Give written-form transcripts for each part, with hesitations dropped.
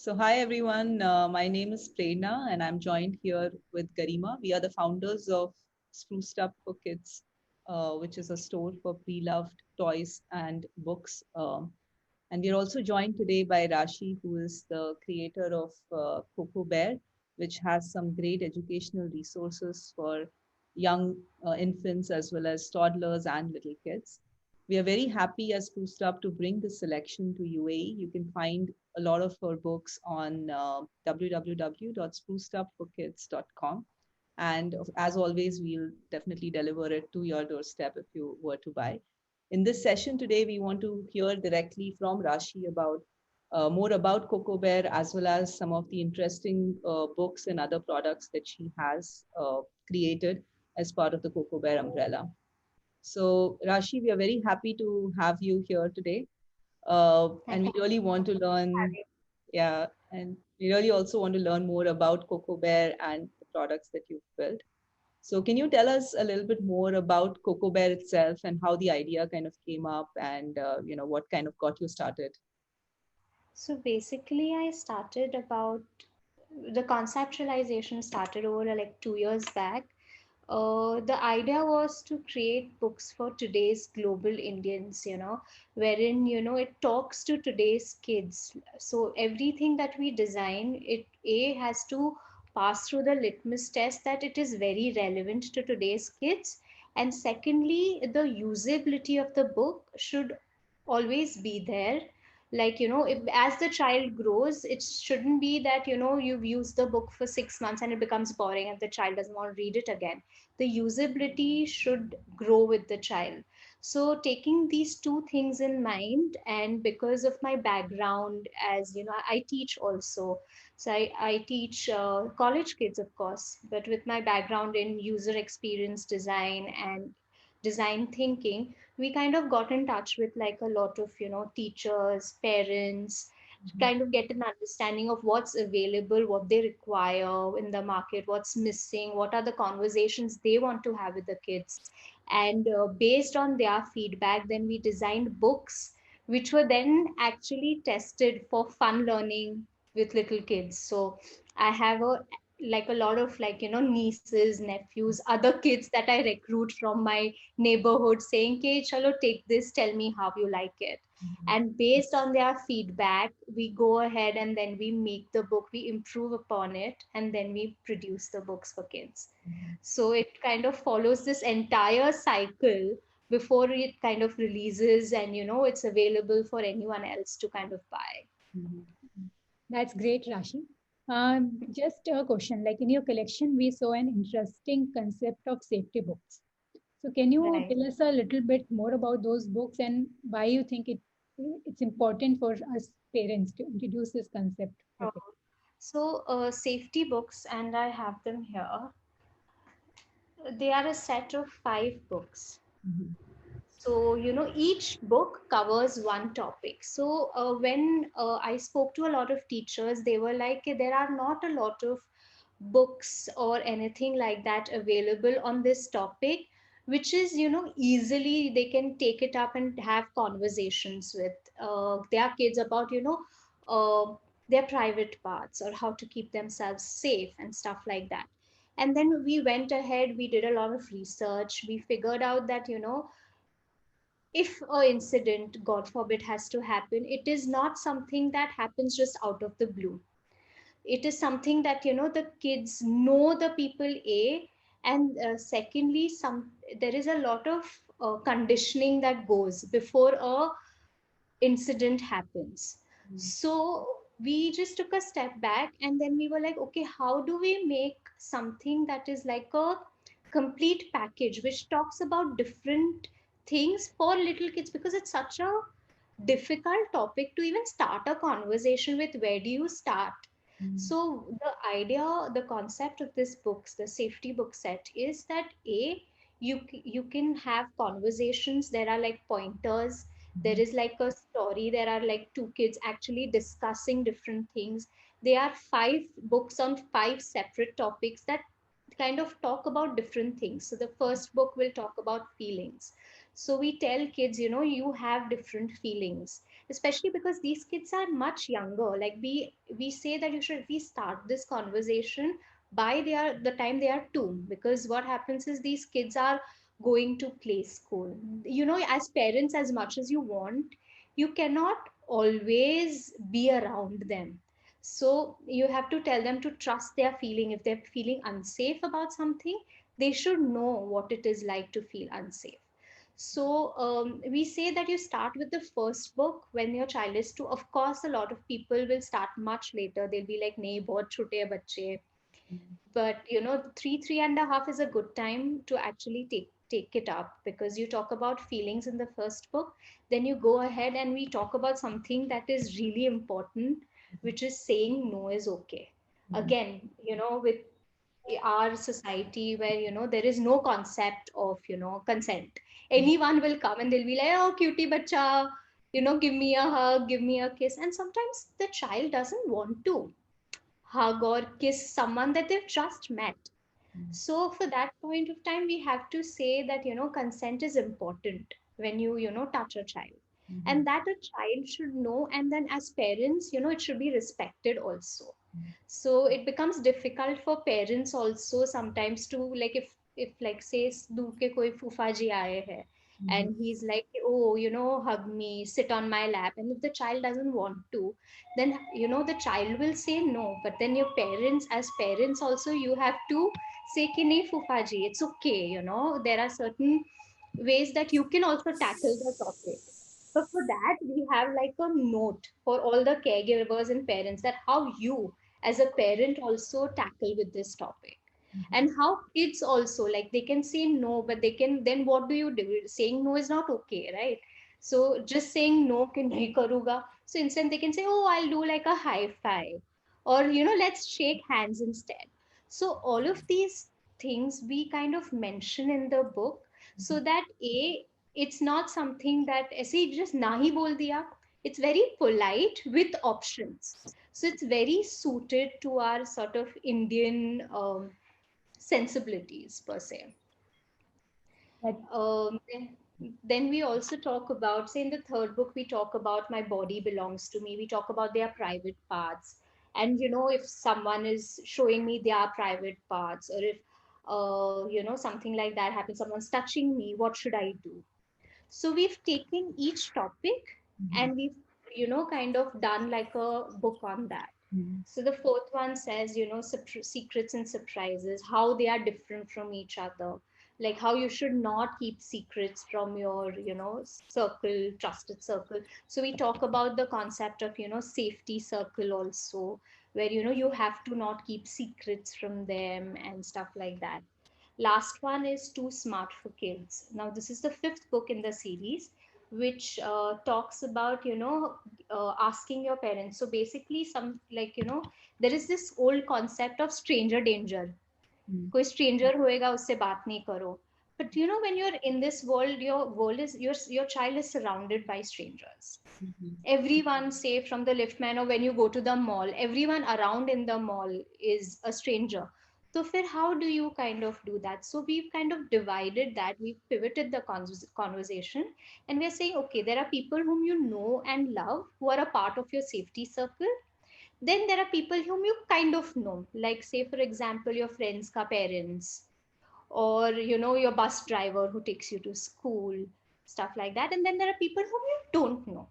So, hi everyone. My name is Prerna, and I'm joined here with Garima. We are the founders of Spruced Up for Kids, which is a store for pre-loved toys and books. And we are also joined today by Rashi, who is the creator of Coco Bear, which has some great educational resources for young infants as well as toddlers and little kids. We are very happy as Spruced Up to bring this selection to UAE. You can find a lot of her books on www.sprucedupforkids.com. And as always, we'll definitely deliver it to your doorstep if you were to buy. In this session today, we want to hear directly from Rashi about more about Coco Bear as well as some of the interesting books and other products that she has created as part of the Coco Bear umbrella. So, Rashi, we are very happy to have you here today. And Thank we you really want to for learn, having yeah, and we really also want to learn more about Coco Bear and the products that you've built. So, can you tell us a little bit more about Coco Bear itself and how the idea kind of came up and, what kind of got you started? So basically, I started about the conceptualization started over like 2 years back. The idea was to create books for today's global Indians, wherein, it talks to today's kids. So everything that we design, it A has to pass through the litmus test that it is very relevant to today's kids. And secondly, the usability of the book should always be there. Like, as the child grows, it shouldn't be that, you've used the book for 6 months and it becomes boring and the child doesn't want to read it again. The usability should grow with the child. So taking these two things in mind, and because of my background, as you know, I teach also. So I teach college kids, of course, but with my background in user experience design and design thinking, we kind of got in touch with like a lot of, teachers, parents, to kind of get an understanding of what's available, what they require in the market, what's missing, what are the conversations they want to have with the kids. And based on their feedback, then we designed books which were then actually tested for fun learning with little kids. So I have a lot of, like, nieces, nephews, other kids that I recruit from my neighborhood, saying, "Okay, chalo, take this, tell me how you like it." And based on their feedback, we go ahead and then we make the book, we improve upon it, and then we produce the books for kids. So it kind of follows this entire cycle before it kind of releases, and it's available for anyone else to kind of buy. Mhm. That's great, Rashi. Just a question, like in your collection, we saw an interesting concept of safety books. So can you Right. tell us a little bit more about those books and why you think it's important for us parents to introduce this concept for Uh, kids? So, safety books, and I have them here. They are a set of 5 books. Mhm. So, each book covers one topic. So, when I spoke to a lot of teachers, they were like, "Okay, there are not a lot of books or anything like that available on this topic, which is, easily they can take it up and have conversations with their kids about, their private parts or how to keep themselves safe and stuff like that." And then we went ahead, we did a lot of research, we figured out that, if a incident, god forbid, has to happen, it is not something that happens just out of the blue. It is something that, the kids know the people, A, and secondly, there is a lot of conditioning that goes before a incident happens. So we just took a step back and then we were like, okay, how do we make something that is like a complete package which talks about different things for little kids, because it's such a difficult topic to even start a conversation with. Where do you start? Mhm. So the idea, the concept of this books, the safety book set, is that A, you can have conversations. There are like pointers. There Mhm. is like a story. There are like two kids actually discussing different things. There are 5 books on 5 separate topics that kind of talk about different things. So the first book will talk about feelings. So we tell kids, you have different feelings. especially because these kids are much younger. Like we say that you should at least start this conversation by the time they are 2, because what happens is these kids are going to play school. As parents, as much as you want, you cannot always be around them. So you have to tell them to trust their feeling. If they're feeling unsafe about something, they should know what it is like to feel unsafe. So we say that you start with the first book when your child is 2. Of course, a lot of people will start much later. They'll be like, "Nee, bahut chote hai bacche." But 3.5 is a good time to actually take it up, because you talk about feelings in the first book, then you go ahead and we talk about something that is really important, which is saying no is okay. Again, with our society where there is no concept of consent, anyone will come and they'll be like, "Oh, cutie bacha, give me a hug, give me a kiss," and sometimes the child doesn't want to hug or kiss someone that they've just met. So for that point of time, we have to say that consent is important when you touch a child, and that a child should know. And then as parents, it should be respected also. So it becomes difficult for parents also sometimes to, like, if like say दूर के कोई फूफा जी आए हैं, and he's like, "Oh, hug me, sit on my lap," and if the child doesn't want to, then the child will say no. But then your parents, as parents also, you have to say कि नहीं फूफा जी, it's okay. There are certain ways that you can also tackle the topic. But for that, we have like a note for all the caregivers and parents, that how you as a parent also tackle with this topic. And how kids also, like, they can say no, but they can, then what do you do? Saying no is not okay, right? So just saying no can nahi karuga, so instead they can say, "Oh, I'll do like a high five," or let's shake hands instead. So all of these things we kind of mention in the book, so that it's not something that ऐसे ही just nahi bol diya. It's very polite with options. So it's very suited to our sort of Indian sensibilities per se. That, Then we also talk about, say in the third book, we talk about my body belongs to me. We talk about their private parts. And, if someone is showing me their private parts, or if, something like that happens, someone's touching me, what should I do? So we've taken each topic and we've, kind of done like a book on that. So the fourth one says, secrets and surprises, how they are different from each other, like how you should not keep secrets from your, circle, trusted circle. So we talk about the concept of, safety circle also, where, you have to not keep secrets from them and stuff like that. Last one is Too Smart for Kids. Now, this is the fifth book in the series, which talks about, asking your parents. So basically, some, like, there is this old concept of stranger danger. कोई stranger होएगा उससे बात नहीं करो. But when you're in this world, your child is surrounded by strangers. Everyone, say from the liftman, or when you go to the mall, everyone around in the mall is a stranger. So how do you kind of do that? So we've kind of divided that, we've pivoted the conversation, and we're saying, okay, there are people whom you know and love, who are a part of your safety circle. Then there are people whom you kind of know, like, say for example, your friends ka parents, or your bus driver who takes you to school, stuff like that. And then there are people whom you don't know.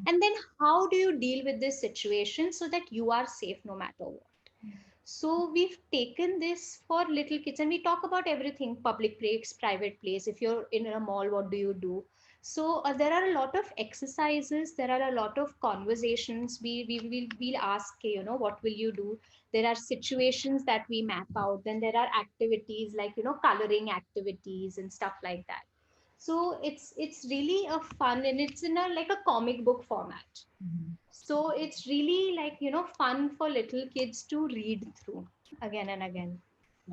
And then how do you deal with this situation so that you are safe no matter what? So we've taken this for little kids, and we talk about everything: public place, private place. If you're in a mall, what do you do? So there are a lot of exercises. There are a lot of conversations. We'll ask, what will you do? There are situations that we map out. Then there are activities like, coloring activities and stuff like that. So it's really a fun, and it's in a like a comic book format. So it's really like, fun for little kids to read through again and again.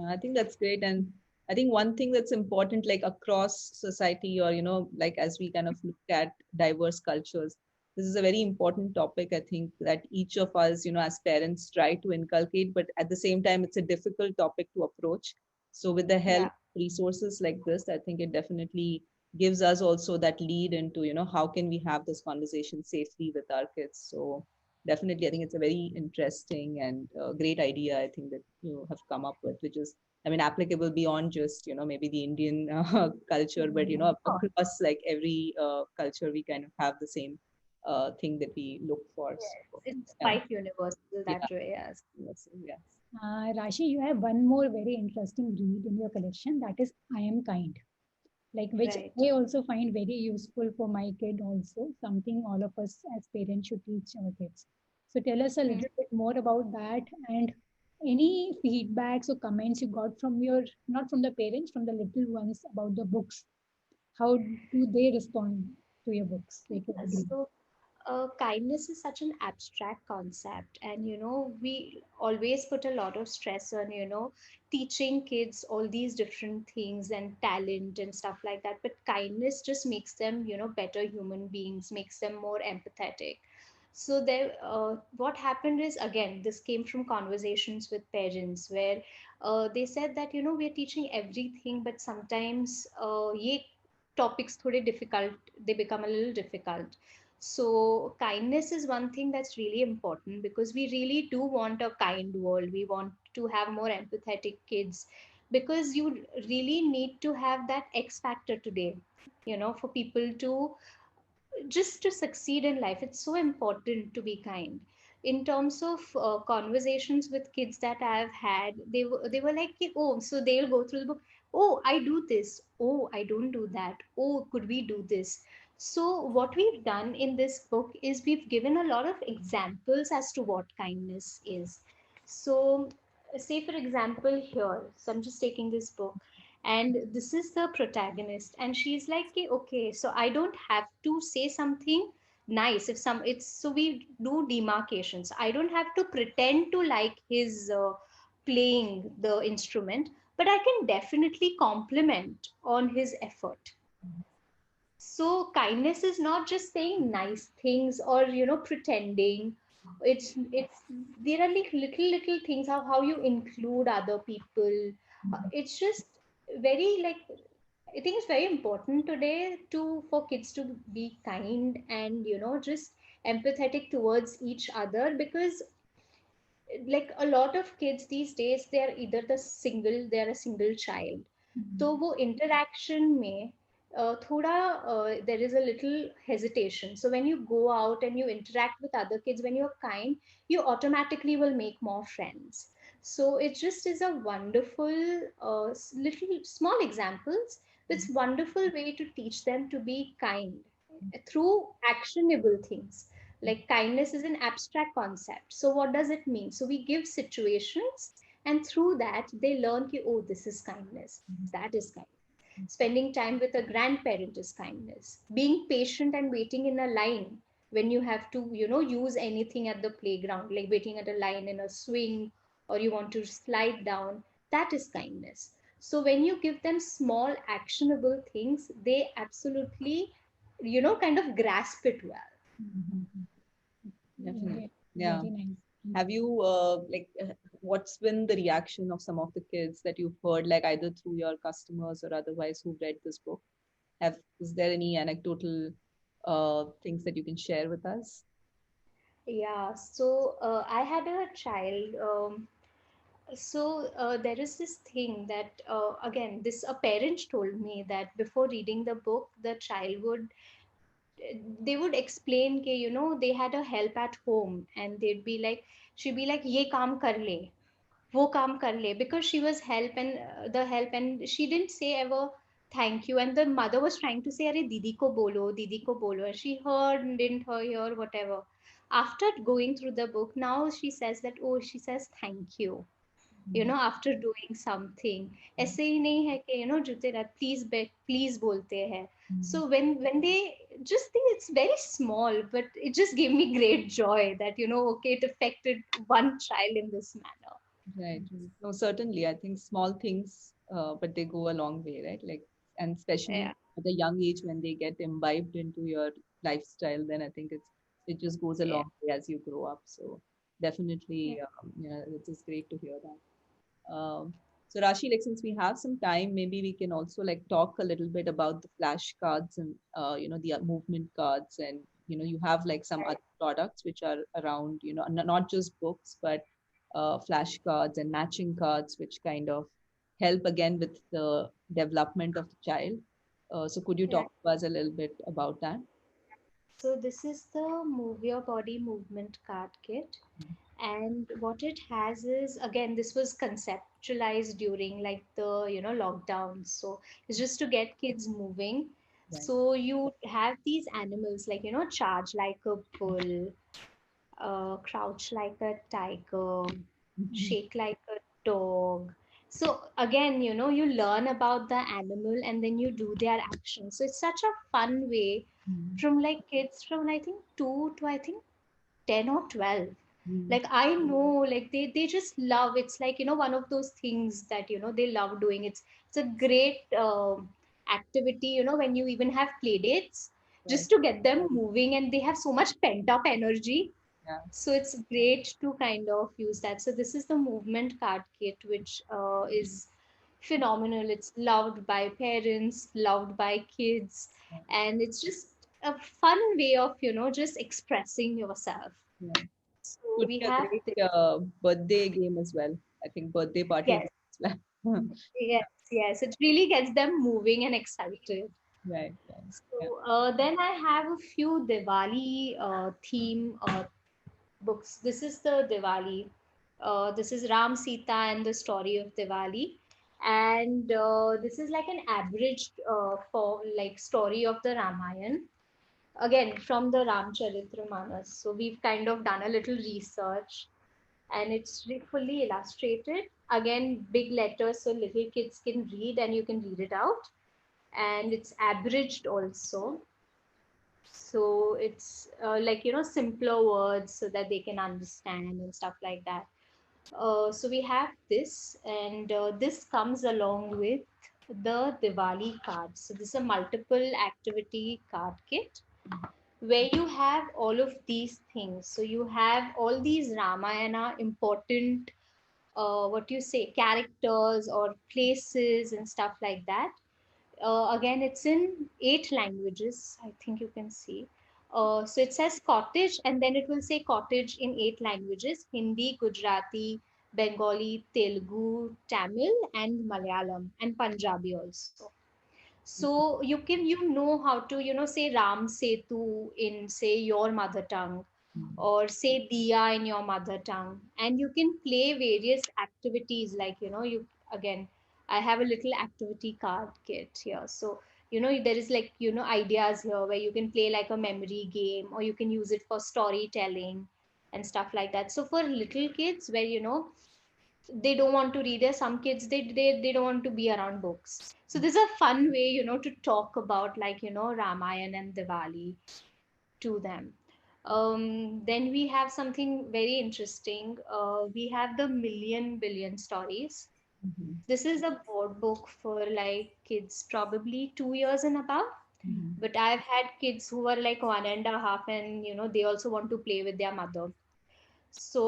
I think that's great. And I think one thing that's important, like across society, or, like as we kind of look at diverse cultures, this is a very important topic, I think, that each of us, as parents try to inculcate, but at the same time, it's a difficult topic to approach. So with the help, Yeah. resources like this, I think it definitely gives us also that lead into, how can we have this conversation safely with our kids. So definitely, I think it's a very interesting and great idea, I think, that you have come up with, which is, I mean, applicable beyond just, maybe the Indian culture, but, Oh, across like every culture, we kind of have the same thing that we look for. yes, So, it's yeah, quite universal yeah, that way. Yes. yes. Rashi, you have one more very interesting read in your collection, that is I Am Kind, like which Right. I also find very useful for my kid also, something all of us as parents should teach our kids. So tell us a Hmm. little bit more about that, and any feedbacks or comments you got from your, not from the parents, from the little ones about the books. How do they respond to your books? Like your degree? So, kindness is such an abstract concept, and we always put a lot of stress on teaching kids all these different things and talent and stuff like that. But kindness just makes them better human beings, makes them more empathetic. So there, what happened is, again, this came from conversations with parents where they said that we're teaching everything, but sometimes ye topics thode difficult, they become a little difficult. So kindness is one thing that's really important, because we really do want a kind world. We want to have more empathetic kids, because you really need to have that X factor today, for people to just to succeed in life. It's so important to be kind. In terms of conversations with kids that I've had, they were like, oh, so they'll go through the book. Oh, I do this. Oh, I don't do that. Oh, could we do this? So what we've done in this book is we've given a lot of examples as to what kindness is. So say for example here, so I'm just taking this book, and this is the protagonist, and she's like, okay, so I don't have to say something nice. If some it's so we do demarcations. I don't have to pretend to like his playing the instrument, but I can definitely compliment on his effort. So kindness is not just saying nice things or pretending. It's there are like little things, how you include other people. It's just very like, I think it's very important today to for kids to be kind and just empathetic towards each other, because like a lot of kids these days, they are either they are a single child. तो वो interaction में थोड़ा there is a little hesitation. So when you go out and you interact with other kids, when you're kind, you automatically will make more friends. So it just is a wonderful little small examples. It's wonderful way to teach them to be kind through actionable things. Like kindness is an abstract concept. So what does it mean? So we give situations, and through that they learn ki, oh, this is kindness, that is kindness. Spending time with a grandparent is kindness. Being patient and waiting in a line when you have to use anything at the playground, like waiting at a line in a swing, or you want to slide down, that is kindness. So when you give them small actionable things, they absolutely kind of grasp it well. Mhm. Definitely. Yeah. Very nice. Have you what's been the reaction of some of the kids that you've heard, like either through your customers or otherwise, who've read this book? Is there any anecdotal things that you can share with us? Yeah, so I had a child. There is this thing that again, this a parent told me that before reading the book, the child would they would explain कि they had a help at home, and she'd be like ये काम कर ले, वो काम कर ले, because she was help, and she didn't say ever thank you, and the mother was trying to say अरे दीदी को बोलो, and she heard and didn't hear whatever. After going through the book, now she says that, oh, she says thank you, after doing something. ऐसे ही नहीं है कि जो तेरा प्लीज बोलते हैं. So when they just think, it's very small, but it just gave me great joy that okay, it affected one child in this manner. Right. No, certainly. I think small things, but they go a long way, right? Like, and especially Yeah, at a young age when they get imbibed into your lifestyle, then I think it just goes a yeah, long way as you grow up. So yeah. definitely, yeah, it is great to hear that. So Rashi, like since we have some time, maybe we can also like talk a little bit about the flashcards and the movement cards, and you have like some other products which are around, not just books but flashcards and matching cards, which kind of help again with the development of the child. So could you Yeah. talk to us a little bit about that? So this is the Move Your Body Movement Card Kit. And what it has is, again, this was conceptualized during like the, lockdown. So it's just to get kids moving. Right. So you have these animals like, charge like a bull, crouch like a tiger, Mhm. shake like a dog. So again, you learn about the animal and then you do their actions. So it's such a fun way Mhm. from like kids from I think 2 to I think 10 or 12. Mhm. Like I know like they just love, it's like one of those things that they love doing. It's a great activity, when you even have play dates Right. just to get them moving, and they have so much pent up energy, Yeah. so it's great to kind of use that. So this is the movement card kit, which is phenomenal. It's loved by parents, loved by kids, Yeah. and it's just a fun way of just expressing yourself. Yeah. So Could we be a have great this. birthday game as well. I think birthday party Yes, game as well. yes, yes. It really gets them moving and excited. Right, right. Yeah. So then I have a few Diwali theme books. This is the Diwali. This is Ram, Sita, and the story of Diwali. And this is like an abridged for like story of the Ramayana. Again, from the Ramcharitra So we've kind of done a little research, and it's fully illustrated. Again, big letters so little kids can read and you can read it out. And it's abridged also, so it's like simpler words so that they can understand and stuff like that. So we have this, and this comes along with the Diwali cards. So this is a multiple activity card kit where you have all of these things. So you have all these Ramayana important, what you say, characters or places and stuff like that. Again, it's in 8 languages, I think you can see. So it says cottage, and then it will say cottage in 8 languages: Hindi, Gujarati, Bengali, Telugu, Tamil, and Malayalam, and Punjabi also. So you know how to, say Ram Setu in, say, your mother tongue, Mm. or say Diya in your mother tongue. And you can play various activities like, again, I have a little activity card kit here. So, there is like, ideas here where you can play like a memory game, or you can use it for storytelling and stuff like that. So for little kids where, they don't want to read, there's some kids, they don't want to be around books. So this is a fun way, to talk about like, Ramayana and Diwali to them. Then we have something very interesting. We have the Million Billion Stories. Mhm. This is a board book for like kids probably 2 years and above. Mhm. But I've had kids who are like 1.5, and they also want to play with their mother. So,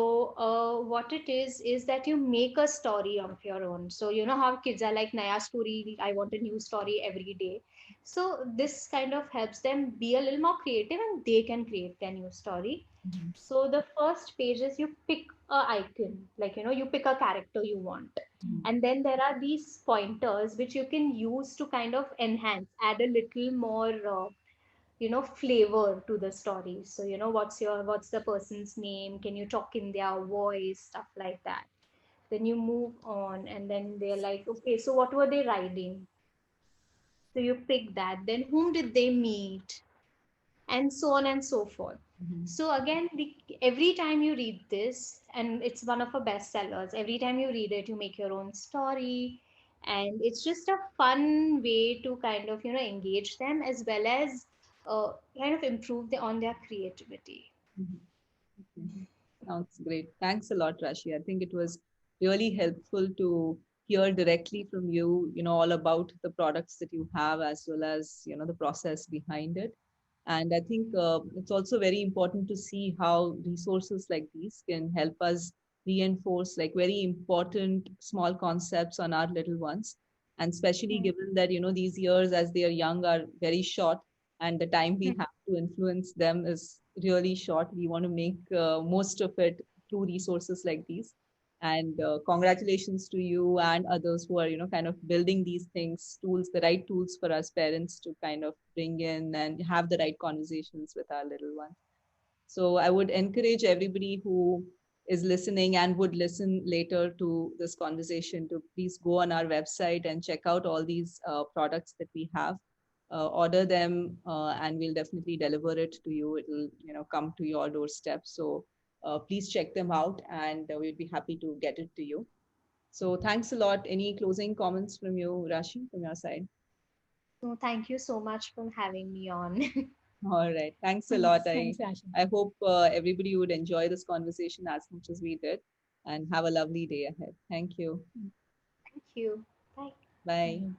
what it is that you make a story of your own. So, you know how kids are like, Naya story, I want a new story every day. So, this kind of helps them be a little more creative, and they can create their new story. Mhm. So, the first page is you pick a icon, like, you pick a character you want. Mhm. And then there are these pointers which you can use to kind of enhance, add a little more flavor to the story. So what's the person's name, can you talk in their voice, stuff like that. Then you move on, and then they're like, okay, so what were they riding? So you pick that, then whom did they meet, and so on and so forth. Mhm. So again, every time you read this, and it's one of our bestsellers, every time you read it you make your own story. And it's just a fun way to kind of engage them, as well as kind of improve on their creativity. Mhm. Mhm. Sounds great. Thanks a lot, Rashi. I think it was really helpful to hear directly from you, all about the products that you have, as well as, the process behind it. And I think it's also very important to see how resources like these can help us, reinforce like very important small concepts on our little ones. And especially given that, these years as they are young are very short, and the time we have to influence them is really short. We want to make most of it through resources like these. And congratulations to you and others who are, kind of building these things, tools, the right tools for us parents to kind of bring in and have the right conversations with our little ones. So I would encourage everybody who is listening and would listen later to this conversation to please go on our website and check out all these products that we have. Order them, and we'll definitely deliver it to you. It'll, come to your doorstep. So please check them out, and we'd be happy to get it to you. So thanks a lot. Any closing comments from you, Rashi, from your side? So thank you so much for having me on. All right. Thanks a lot. Thanks, Rashi. I hope everybody would enjoy this conversation as much as we did, and have a lovely day ahead. Thank you. Thank you. Bye. Bye. Bye.